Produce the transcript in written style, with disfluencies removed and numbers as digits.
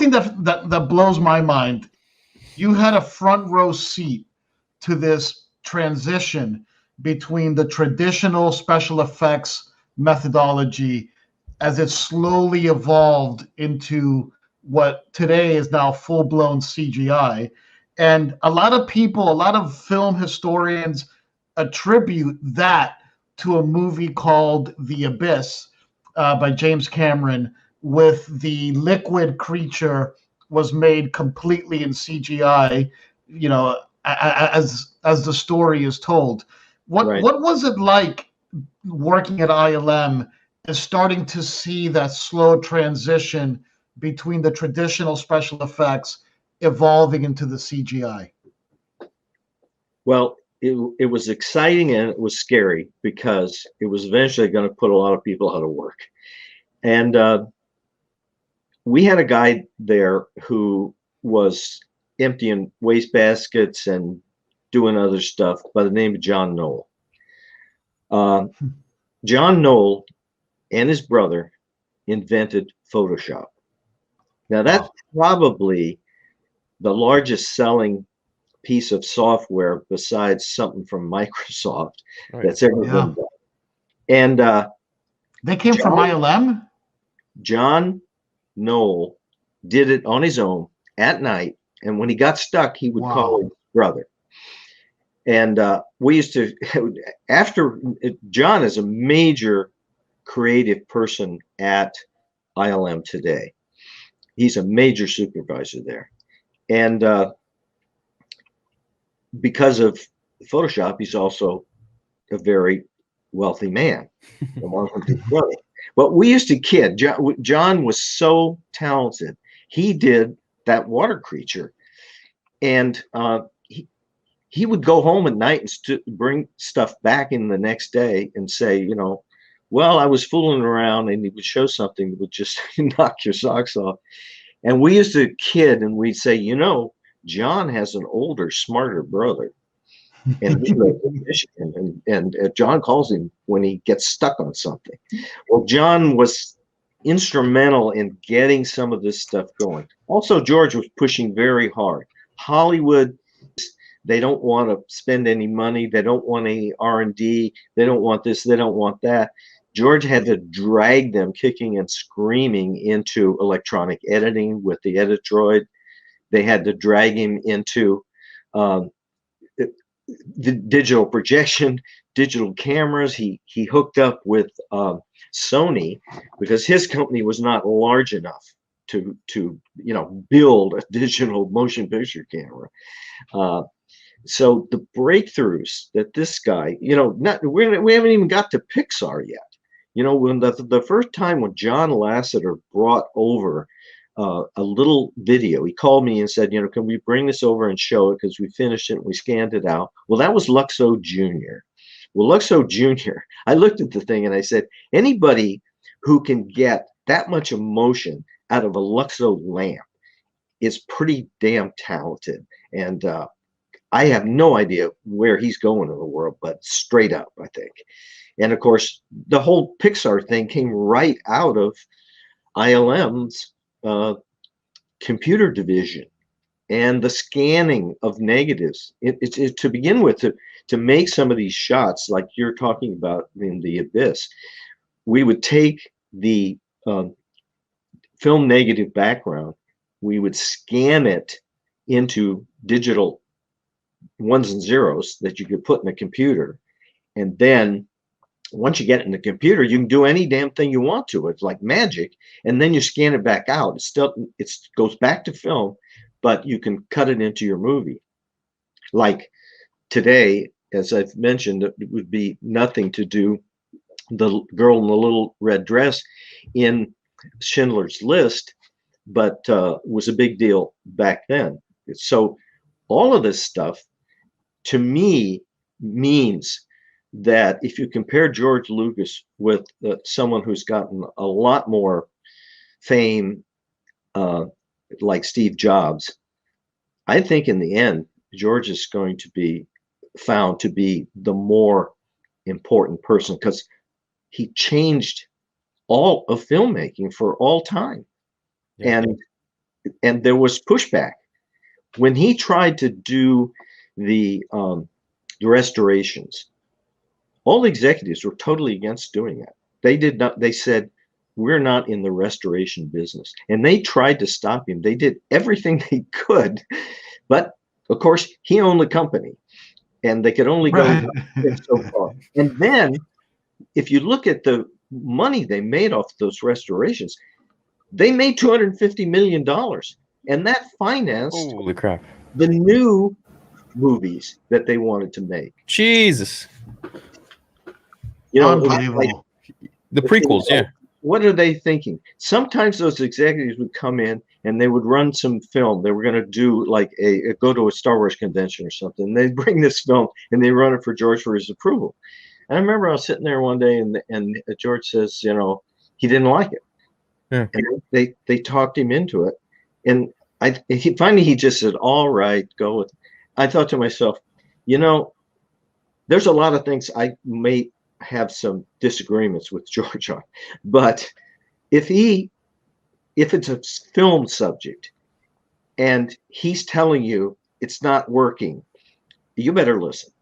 thing that blows my mind, you had a front row seat to this transition between the traditional special effects methodology as it slowly evolved into what today is now full-blown CGI. And a lot of people, a lot of film historians attribute that to a movie called The Abyss by James Cameron, with the liquid creature was made completely in CGI, as the story is told. What was it like working at ILM and starting to see that slow transition between the traditional special effects evolving into the CGI? Well, it was exciting and it was scary because it was eventually going to put a lot of people out of work. And we had a guy there who was emptying waste baskets and doing other stuff by the name of John Knoll. John Knoll and his brother invented Photoshop. Now that's probably the largest selling piece of software besides something from Microsoft that's ever been done. And they came from ILM? John Knoll did it on his own at night, and when he got stuck, he would call his brother. And we used to, John is a major creative person at ILM today. He's a major supervisor there. And because of Photoshop, he's also a very wealthy man. But we used to kid. John was so talented. He did that water creature. And he would go home at night and bring stuff back in the next day and say, well, I was fooling around, and he would show something that would just knock your socks off. And we used to kid, and we'd say, John has an older, smarter brother. And he lives in Michigan, and John calls him when he gets stuck on something. Well, John was instrumental in getting some of this stuff going. Also, George was pushing very hard. Hollywood, they don't want to spend any money. They don't want any R&D. They don't want this. They don't want that. George had to drag them kicking and screaming into electronic editing with the Edit-Droid. They had to drag him into the digital projection, digital cameras. He hooked up with Sony because his company was not large enough to build a digital motion picture camera. So the breakthroughs that this guy, we haven't even got to Pixar yet. When the first time when John Lasseter brought over a little video, he called me and said, can we bring this over and show it, because we finished it and we scanned it out. Well, that was Luxo Jr. Well, Luxo Jr., I looked at the thing and I said, anybody who can get that much emotion out of a Luxo lamp is pretty damn talented. And I have no idea where he's going in the world, but straight up, I think. And of course, the whole Pixar thing came right out of ILM's computer division and the scanning of negatives. It to begin with, to make some of these shots like you're talking about in The Abyss, we would take the film negative background, we would scan it into digital ones and zeros that you could put in a computer, and then once you get it in the computer, you can do any damn thing you want to. It's like magic. And then you scan it back out. It goes back to film, but you can cut it into your movie. Like today, as I've mentioned, it would be nothing to do the girl in the little red dress in Schindler's List, but was a big deal back then. So all of this stuff, to me, means that if you compare George Lucas with someone who's gotten a lot more fame, like Steve Jobs, I think in the end, George is going to be found to be the more important person, because he changed all of filmmaking for all time. Yeah. And and there was pushback when he tried to do the restorations. All the executives were totally against doing that. They did not. They said, we're not in the restoration business, and they tried to stop him. They did everything they could, but of course he owned the company, and they could only go Right. so far. And then, if you look at the money they made off those restorations, they made $250 million, and that financed Holy crap. the new movies that they wanted to make. Jesus. You know, Unbelievable. The prequels, yeah. what are they thinking? Sometimes those executives would come in and they would run some film. They were going to do like go to a Star Wars convention or something. They'd bring this film and they run it for George for his approval. And I remember I was sitting there one day and George says, you know, he didn't like it. Yeah. And they talked him into it. And finally he just said, all right, go with it. I thought to myself, you know, there's a lot of things I may have some disagreements with George on, but if it's a film subject and he's telling you it's not working, you better listen.